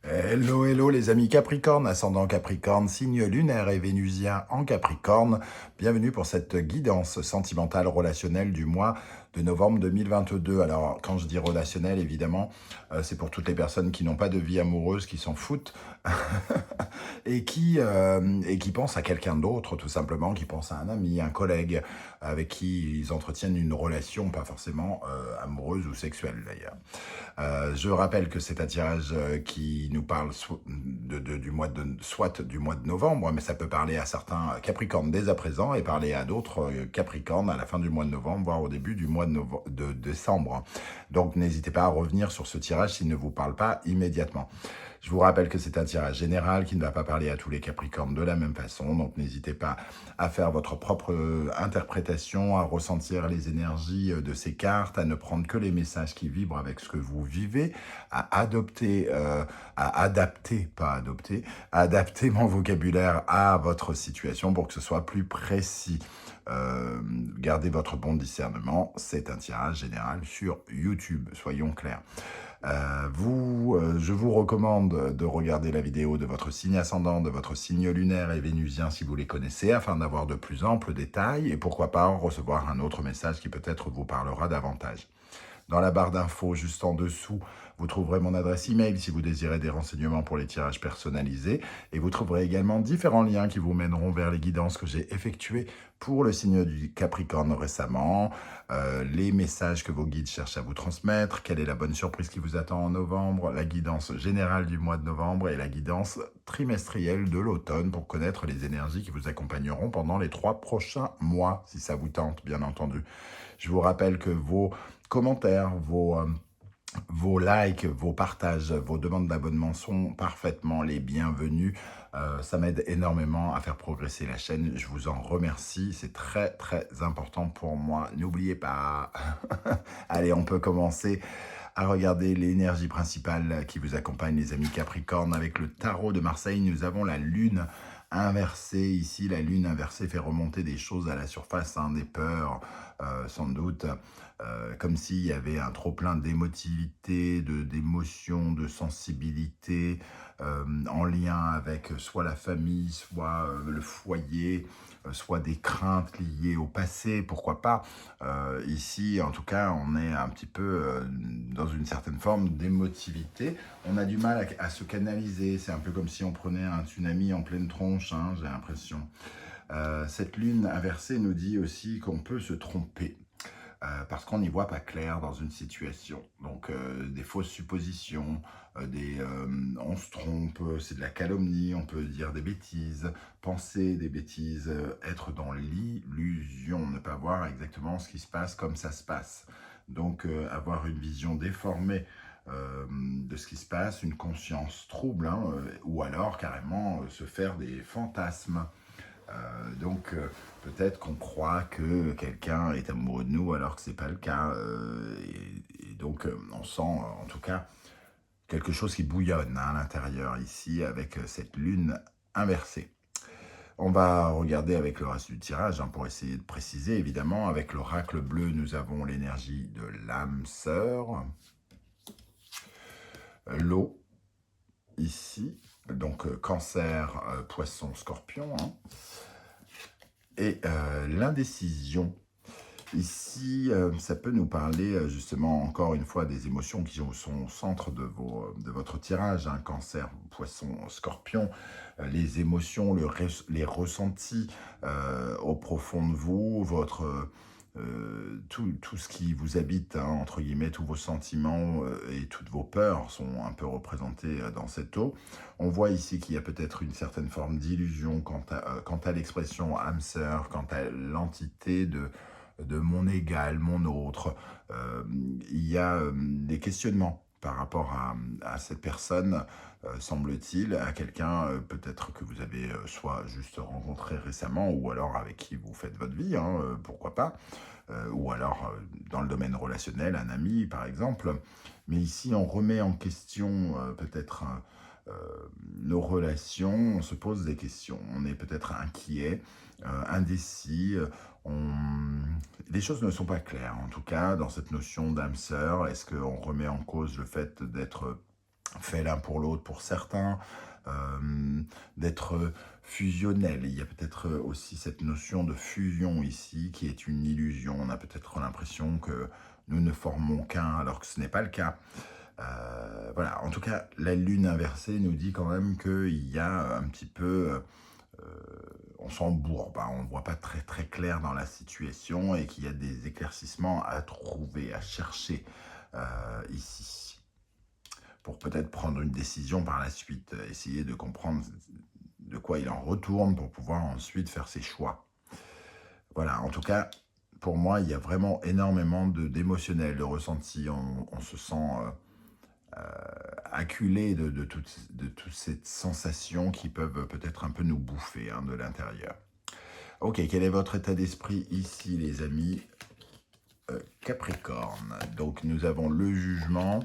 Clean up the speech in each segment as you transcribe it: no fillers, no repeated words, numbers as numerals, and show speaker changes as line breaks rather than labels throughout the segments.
Hello, hello les amis Capricorne, ascendant Capricorne, signe lunaire et vénusien en Capricorne. Bienvenue pour cette guidance sentimentale relationnelle du mois de novembre 2022. Alors, quand je dis relationnel, évidemment, c'est pour toutes les personnes qui n'ont pas de vie amoureuse, qui s'en foutent et qui pensent à quelqu'un d'autre, tout simplement, qui pensent à un ami, un collègue avec qui ils entretiennent une relation, pas forcément amoureuse ou sexuelle d'ailleurs. Je rappelle que c'est un tirage qui nous parle du mois soit du mois de novembre, mais ça peut parler à certains Capricornes dès à présent et parler à d'autres Capricornes à la fin du mois de novembre, voire au début du mois de décembre. Donc n'hésitez pas à revenir sur ce tirage s'il ne vous parle pas immédiatement. Je vous rappelle que c'est un tirage général qui ne va pas parler à tous les Capricornes de la même façon, donc n'hésitez pas à faire votre propre interprétation, à ressentir les énergies de ces cartes, à ne prendre que les messages qui vibrent avec ce que vous vivez, à adopter, à adapter, pas adopter, à adapter mon vocabulaire à votre situation pour que ce soit plus précis. Gardez votre bon discernement, c'est un tirage général sur YouTube, soyons clairs. Je vous recommande de regarder la vidéo de votre signe ascendant, de votre signe lunaire et vénusien si vous les connaissez, afin d'avoir de plus amples détails et pourquoi pas en recevoir un autre message qui peut-être vous parlera davantage. Dans la barre d'infos, juste en dessous, vous trouverez mon adresse email si vous désirez des renseignements pour les tirages personnalisés. Et vous trouverez également différents liens qui vous mèneront vers les guidances que j'ai effectuées pour le signe du Capricorne récemment, les messages que vos guides cherchent à vous transmettre, quelle est la bonne surprise qui vous attend en novembre, la guidance générale du mois de novembre et la guidance trimestrielle de l'automne pour connaître les énergies qui vous accompagneront pendant les 3 prochains mois, si ça vous tente, bien entendu. Je vous rappelle que vos commentaires, vos likes, vos partages, vos demandes d'abonnement sont parfaitement les bienvenus. Ça m'aide énormément à faire progresser la chaîne. Je vous en remercie. C'est très, très important pour moi. N'oubliez pas. Allez, on peut commencer à regarder l'énergie principale qui vous accompagne, les amis Capricorne. Avec le tarot de Marseille, nous avons la lune inversée. Ici, la lune inversée fait remonter des choses à la surface, hein, des peurs, sans doute, comme s'il y avait un trop-plein d'émotivité, d'émotions, de sensibilité, en lien avec soit la famille, soit le foyer, soit des craintes liées au passé, pourquoi pas. Ici, en tout cas, on est un petit peu dans une certaine forme d'émotivité. On a du mal à se canaliser. C'est un peu comme si on prenait un tsunami en pleine tronche, hein, j'ai l'impression. Cette lune inversée nous dit aussi qu'on peut se tromper. Parce qu'on n'y voit pas clair dans une situation. Donc des fausses suppositions, on se trompe, c'est de la calomnie, on peut dire des bêtises, penser des bêtises, être dans l'illusion, ne pas voir exactement ce qui se passe comme ça se passe. Donc avoir une vision déformée de ce qui se passe, une conscience trouble, hein, ou alors carrément se faire des fantasmes. Donc peut-être qu'on croit que quelqu'un est amoureux de nous alors que c'est pas le cas. Et donc on sent en tout cas quelque chose qui bouillonne, hein, à l'intérieur ici avec cette lune inversée. On va regarder avec le reste du tirage, hein, pour essayer de préciser évidemment. Avec l'oracle bleu, nous avons l'énergie de l'âme sœur. L'eau ici, donc cancer, poisson, scorpion, hein. Et l'indécision, ici, ça peut nous parler justement encore une fois des émotions qui sont au centre de votre tirage, hein, cancer, poisson, scorpion, les émotions, les ressentis au profond de vous, tout ce qui vous habite, hein, entre guillemets, tous vos sentiments et toutes vos peurs sont un peu représentés dans cette eau. On voit ici qu'il y a peut-être une certaine forme d'illusion quant à l'expression âme sœur, quant à l'entité de mon égal, mon autre. Il y a des questionnements par rapport à cette personne, semble-t-il, à quelqu'un peut-être que vous avez soit juste rencontré récemment, ou alors avec qui vous faites votre vie, hein, pourquoi pas, ou alors dans le domaine relationnel, un ami par exemple. Mais ici, on remet en question peut-être nos relations, on se pose des questions, on est peut-être inquiet, indécis, les choses ne sont pas claires, en tout cas, dans cette notion d'âme sœur. Est-ce qu'on remet en cause le fait d'être faits l'un pour l'autre pour certains, d'être fusionnel. Il y a peut-être aussi cette notion de fusion ici qui est une illusion. On a peut-être l'impression que nous ne formons qu'un alors que ce n'est pas le cas. Voilà, en tout cas, la lune inversée nous dit quand même qu'il y a un petit peu... on s'embourbe, hein, on ne voit pas très très clair dans la situation et qu'il y a des éclaircissements à trouver, à chercher ici, pour peut-être prendre une décision par la suite, essayer de comprendre de quoi il en retourne pour pouvoir ensuite faire ses choix. Voilà, en tout cas, pour moi, il y a vraiment énormément d'émotionnel, de ressenti, on se sent... acculé de toutes ces sensations qui peuvent peut-être un peu nous bouffer hein, de l'intérieur. Ok, quel est votre état d'esprit ici, les amis Capricorne. Donc, nous avons le jugement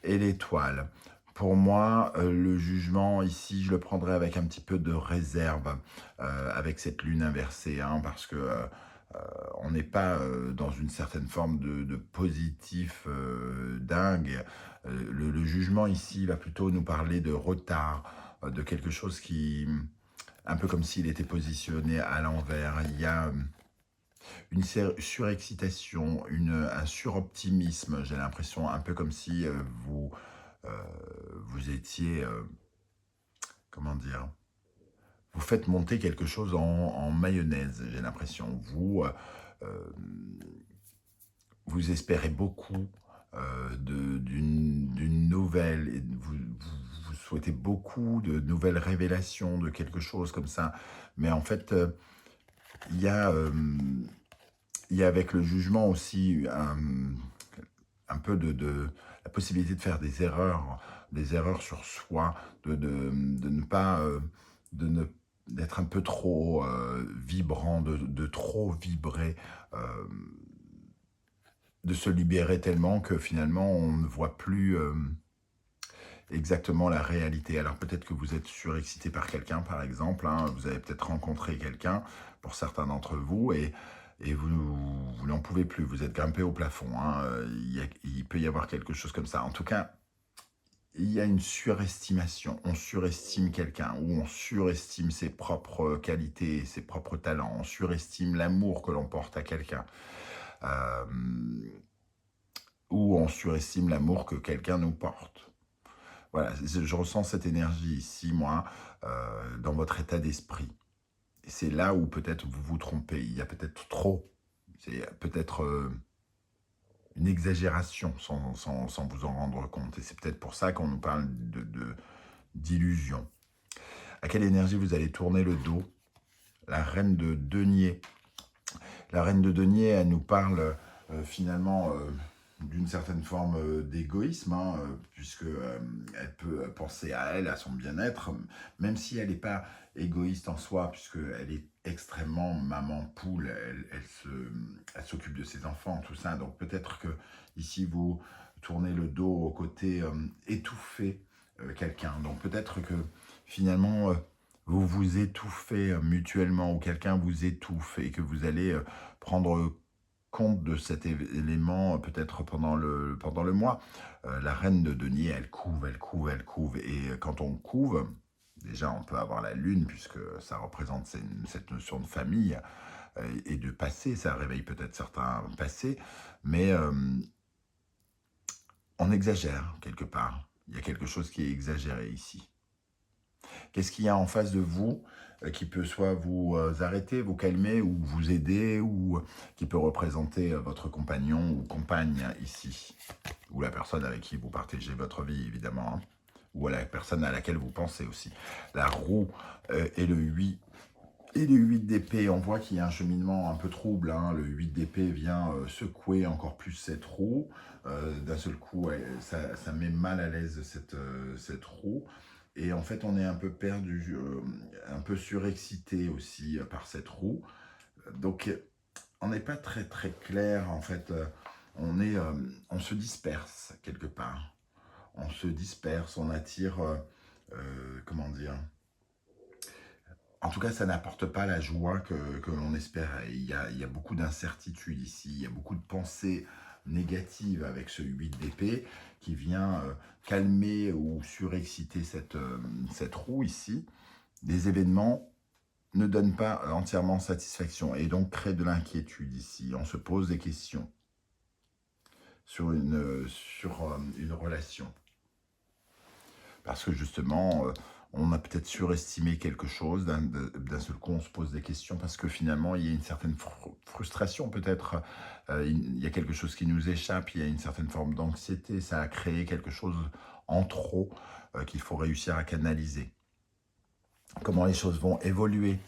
et l'étoile. Pour moi, le jugement, ici, je le prendrais avec un petit peu de réserve, avec cette lune inversée, hein, parce que on n'est pas dans une certaine forme de positif dingue. Le jugement, ici, va plutôt nous parler de retard, de quelque chose qui... un peu comme s'il était positionné à l'envers. Il y a une surexcitation, un suroptimisme, j'ai l'impression, un peu comme si vous étiez, comment dire, vous faites monter quelque chose en mayonnaise, j'ai l'impression. Vous espérez beaucoup d'une nouvelle, et vous souhaitez beaucoup de nouvelles révélations, de quelque chose comme ça. Mais en fait, il y a avec le jugement aussi un peu de la possibilité de faire des erreurs sur soi, de ne pas, d'être un peu trop vibrant, de trop vibrer, de se libérer tellement que finalement on ne voit plus exactement la réalité. Alors peut-être que vous êtes surexcité par quelqu'un par exemple, hein, vous avez peut-être rencontré quelqu'un pour certains d'entre vous et vous n'en pouvez plus, vous êtes grimpé au plafond, hein, il peut y avoir quelque chose comme ça. En tout cas, il y a une surestimation, on surestime quelqu'un ou on surestime ses propres qualités, ses propres talents, on surestime l'amour que l'on porte à quelqu'un. Ou on surestime l'amour que quelqu'un nous porte. Voilà, je ressens cette énergie ici, moi, dans votre état d'esprit. Et c'est là où peut-être vous vous trompez. Il y a peut-être trop. C'est peut-être une exagération sans vous en rendre compte. Et c'est peut-être pour ça qu'on nous parle d'illusion. À quelle énergie vous allez tourner le dos? La reine de denier. La reine de denier, elle nous parle finalement d'une certaine forme d'égoïsme, hein, puisque elle peut penser à elle, à son bien-être, même si elle n'est pas égoïste en soi, puisqu'elle est extrêmement maman poule, elle s'occupe de ses enfants, tout ça. Donc peut-être que ici vous tournez le dos au côté étouffé quelqu'un. Donc peut-être que finalement vous vous étouffez mutuellement ou quelqu'un vous étouffe et que vous allez prendre compte de cet élément peut-être pendant le mois. La reine de denier, elle couve, elle couve, elle couve. Et quand on couve, déjà on peut avoir la lune puisque ça représente cette notion de famille et de passé. Ça réveille peut-être certains passés. Mais on exagère quelque part. Il y a quelque chose qui est exagéré ici. Qu'est-ce qu'il y a en face de vous qui peut soit vous arrêter, vous calmer ou vous aider ou qui peut représenter votre compagnon ou compagne ici ou la personne avec qui vous partagez votre vie évidemment, hein, ou à la personne à laquelle vous pensez aussi. La roue et le 8 et le 8 d'épée, on voit qu'il y a un cheminement un peu trouble, hein. Le 8 d'épée vient secouer encore plus cette roue. D'un seul coup, ça met mal à l'aise cette roue. Et en fait, on est un peu perdu, un peu surexcité aussi par cette roue. Donc, on n'est pas très très clair, en fait. On se disperse quelque part. On se disperse, on attire, comment dire... En tout cas, ça n'apporte pas la joie que l'on espérait. Il y a beaucoup d'incertitudes ici, il y a beaucoup de pensées négative avec ce 8 d'épée qui vient calmer ou surexciter cette roue ici. Les événements ne donnent pas entièrement satisfaction et donc créent de l'inquiétude ici. On se pose des questions sur une relation. Parce que justement, on a peut-être surestimé quelque chose, d'un seul coup on se pose des questions parce que finalement il y a une certaine frustration peut-être, il y a quelque chose qui nous échappe, il y a une certaine forme d'anxiété, ça a créé quelque chose en trop qu'il faut réussir à canaliser. Comment les choses vont évoluer?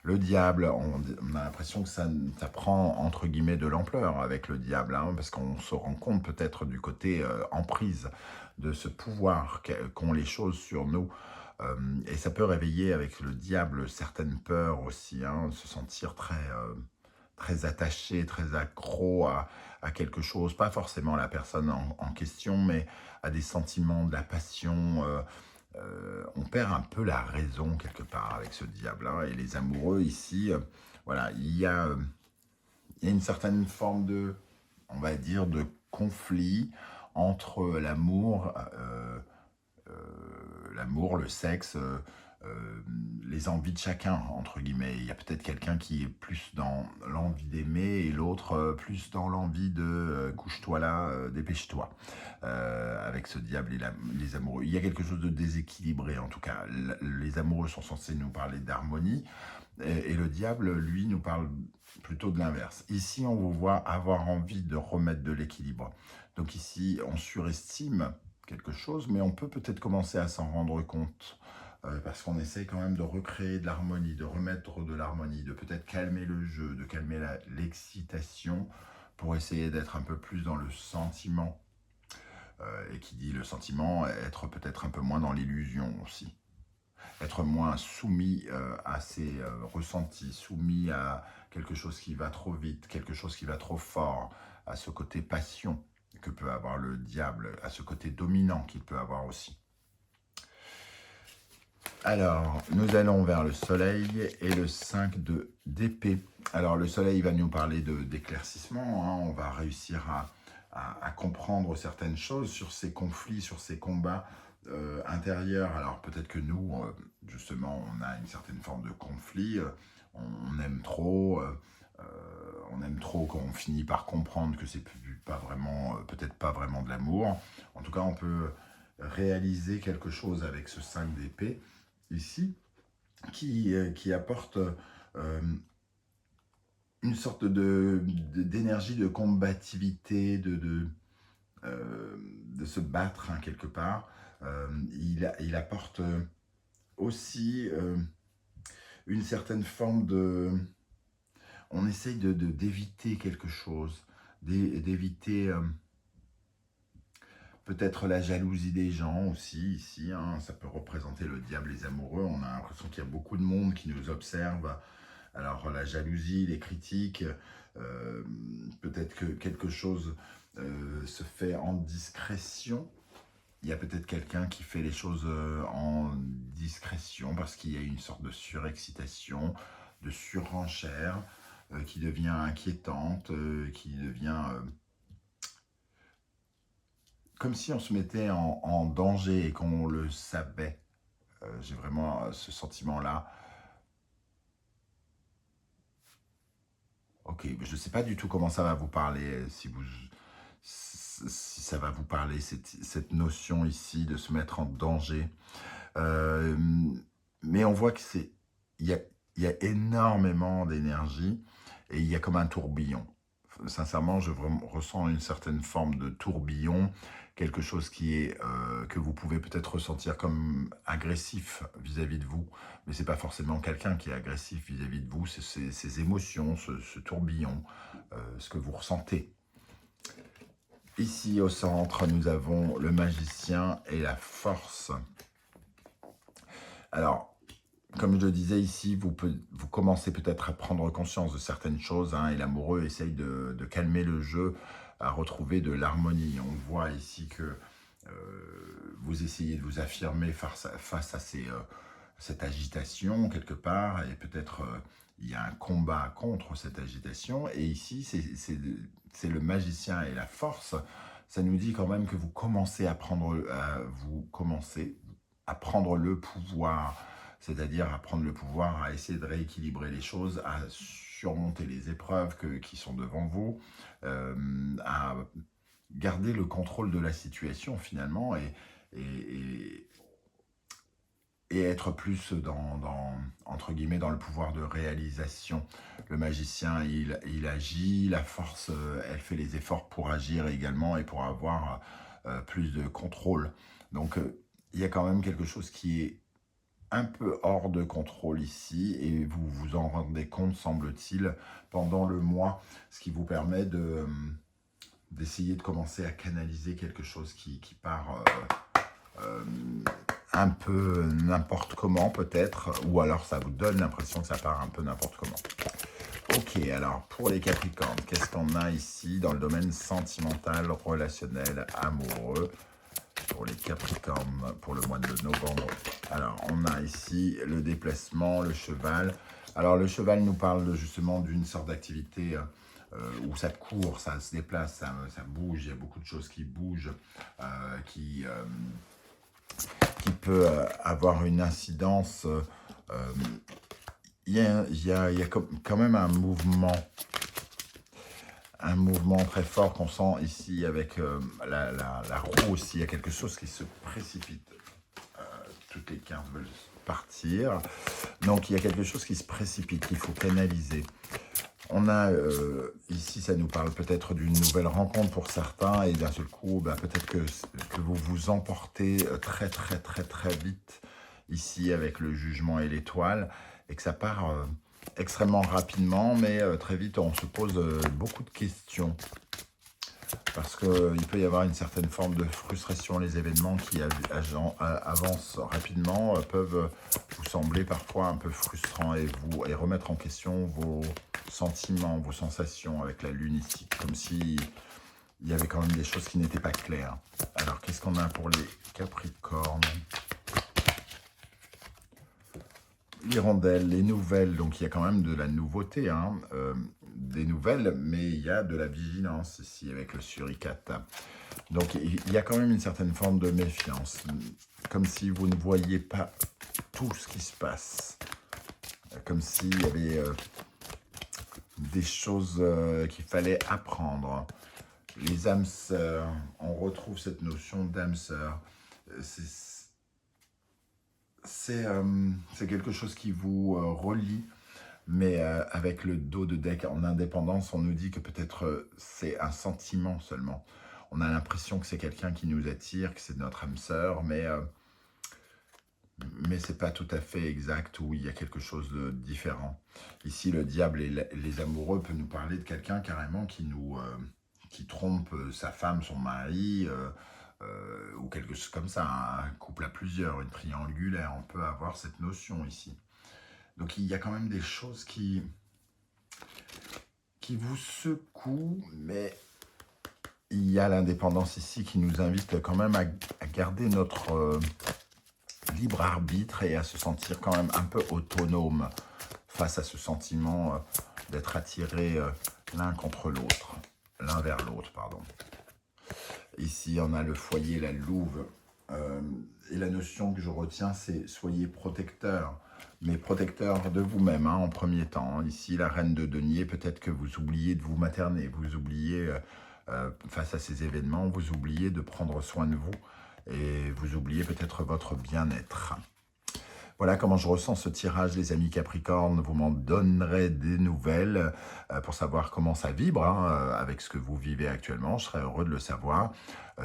Le diable, on a l'impression que ça prend entre guillemets de l'ampleur avec le diable, hein, parce qu'on se rend compte peut-être du côté emprise de ce pouvoir qu'ont les choses sur nous. Et ça peut réveiller avec le diable certaines peurs aussi, hein, se sentir très attaché, très accro à quelque chose, pas forcément à la personne en question, mais à des sentiments, de la passion. On perd un peu la raison quelque part avec ce diable, hein, et les amoureux ici, voilà, il y a une certaine forme de, on va dire, de conflit entre l'amour, le sexe, les envies de chacun, entre guillemets. Il y a peut-être quelqu'un qui est plus dans l'envie d'aimer et l'autre plus dans l'envie de couche-toi là, dépêche-toi. Avec ce diable et les amoureux. Il y a quelque chose de déséquilibré, en tout cas. Les amoureux sont censés nous parler d'harmonie et le diable, lui, nous parle plutôt de l'inverse. Ici, on vous voit avoir envie de remettre de l'équilibre. Donc ici, on surestime quelque chose, mais on peut peut-être commencer à s'en rendre compte parce qu'on essaie quand même de recréer de l'harmonie, de remettre de l'harmonie, de peut-être calmer le jeu, de calmer l'excitation pour essayer d'être un peu plus dans le sentiment. Et qui dit le sentiment, être peut-être un peu moins dans l'illusion aussi. Être moins soumis à ses ressentis, soumis à quelque chose qui va trop vite, quelque chose qui va trop fort, à ce côté passion que peut avoir le diable, à ce côté dominant qu'il peut avoir aussi. Alors, nous allons vers le soleil et le 5 d'épée. Alors, le soleil va nous parler d'éclaircissement, hein, on va réussir à comprendre certaines choses sur ces conflits, sur ces combats intérieurs. Alors peut-être que nous, justement, on a une certaine forme de conflit, on aime trop qu'on finit par comprendre que c'est pas vraiment, peut-être pas vraiment de l'amour. En tout cas, on peut réaliser quelque chose avec ce 5 d'épée ici, qui apporte une sorte d'énergie de combativité, de se battre, hein, quelque part. Il apporte aussi une certaine forme de... On essaye d'éviter quelque chose, d'éviter peut-être la jalousie des gens aussi, ici, hein, ça peut représenter le diable, les amoureux. On a l'impression qu'il y a beaucoup de monde qui nous observe. Alors la jalousie, les critiques, peut-être que quelque chose se fait en discrétion. Il y a peut-être quelqu'un qui fait les choses en discrétion parce qu'il y a une sorte de surexcitation, de surenchère qui devient inquiétante, qui devient comme si on se mettait en danger et qu'on le savait. J'ai vraiment ce sentiment-là. Ok, je ne sais pas du tout comment ça va vous parler, si ça va vous parler, cette notion ici de se mettre en danger. Mais on voit que il y a énormément d'énergie et il y a comme un tourbillon. Sincèrement, je ressens une certaine forme de tourbillon, quelque chose qui est que vous pouvez peut-être ressentir comme agressif vis-à-vis de vous, mais c'est pas forcément quelqu'un qui est agressif vis-à-vis de vous, c'est ces émotions, ce tourbillon, ce que vous ressentez. Ici au centre, nous avons le magicien et la force. Alors, comme je le disais ici, vous commencez peut-être à prendre conscience de certaines choses, hein, et l'amoureux essaye de calmer le jeu, à retrouver de l'harmonie. On voit ici que vous essayez de vous affirmer face à cette agitation quelque part, et peut-être il y a un combat contre cette agitation. Et ici, c'est le magicien et la force. Ça nous dit quand même que vous commencez à prendre le pouvoir, c'est-à-dire à prendre le pouvoir, à essayer de rééquilibrer les choses, à surmonter les épreuves qui sont devant vous, à garder le contrôle de la situation finalement, et, et être plus entre guillemets, dans le pouvoir de réalisation. Le magicien, il agit, la force, elle fait les efforts pour agir également et pour avoir plus de contrôle. Donc, il y a quand même quelque chose qui est un peu hors de contrôle ici, et vous vous en rendez compte, semble-t-il, pendant le mois, ce qui vous permet d'essayer de commencer à canaliser quelque chose qui part un peu n'importe comment peut-être, ou alors ça vous donne l'impression que ça part un peu n'importe comment. Ok, alors pour les Capricornes, qu'est-ce qu'on a ici dans le domaine sentimental, relationnel, amoureux, pour les Capricornes pour le mois de novembre? Alors on a ici le déplacement, le cheval. Alors le cheval nous parle justement d'une sorte d'activité où ça court, ça se déplace, ça bouge, il y a beaucoup de choses qui bougent, qui peut avoir une incidence. Il y a quand même un mouvement très fort qu'on sent ici avec la roue aussi. Il y a quelque chose qui se précipite. Toutes les cartes veulent partir. Donc il y a quelque chose qui se précipite, qu'il faut canaliser. On a ici, ça nous parle peut-être d'une nouvelle rencontre pour certains, et d'un seul coup, peut-être que vous vous emportez très vite ici avec le jugement et l'étoile, et que ça part extrêmement rapidement, mais très vite on se pose beaucoup de questions. Parce qu'il peut y avoir une certaine forme de frustration. Les événements qui avancent rapidement peuvent vous sembler parfois un peu frustrants, et remettre en question vos sentiments, vos sensations avec la lune ici, comme si il y avait quand même des choses qui n'étaient pas claires. Alors, qu'est-ce qu'on a pour les Capricornes? L'hirondelle, les nouvelles, donc il y a quand même de la nouveauté, hein, des nouvelles, mais il y a de la vigilance ici avec le suricate. Donc il y a quand même une certaine forme de méfiance, comme si vous ne voyiez pas tout ce qui se passe, comme s'il y avait des choses qu'il fallait apprendre. Les âmes sœurs, on retrouve cette notion d'âme sœur. C'est quelque chose qui vous relie, mais avec le dos de deck en indépendance, on nous dit que peut-être c'est un sentiment seulement. On a l'impression que c'est quelqu'un qui nous attire, que c'est notre âme sœur, mais c'est pas tout à fait exact, où il y a quelque chose de différent. Ici, le diable et les amoureux peut nous parler de quelqu'un carrément qui trompe sa femme, son mari, ou quelque chose comme ça, un couple à plusieurs, une triangulaire, on peut avoir cette notion ici. Donc il y a quand même des choses qui vous secouent, mais il y a l'indépendance ici qui nous invite quand même à garder notre libre arbitre, et à se sentir quand même un peu autonome face à ce sentiment d'être attiré l'un contre l'autre, l'un vers l'autre, pardon. Ici, on a le foyer, la louve. Et la notion que je retiens, c'est soyez protecteur, mais protecteur de vous-même, hein, en premier temps. Ici, la reine de denier, peut-être que vous oubliez de vous materner, vous oubliez, face à ces événements, vous oubliez de prendre soin de vous, et vous oubliez peut-être votre bien-être. Voilà comment je ressens ce tirage, les amis Capricorne. Vous m'en donnerez des nouvelles pour savoir comment ça vibre, hein, avec ce que vous vivez actuellement. Je serais heureux de le savoir.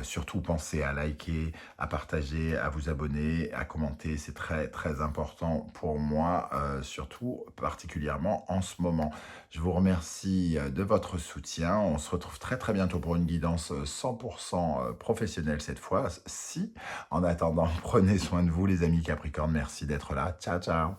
Surtout, pensez à liker, à partager, à vous abonner, à commenter. C'est très important pour moi, surtout particulièrement en ce moment. Je vous remercie de votre soutien. On se retrouve très bientôt pour une guidance 100% professionnelle cette fois. En attendant, prenez soin de vous, les amis Capricorne. Merci d'être là. Ciao, ciao.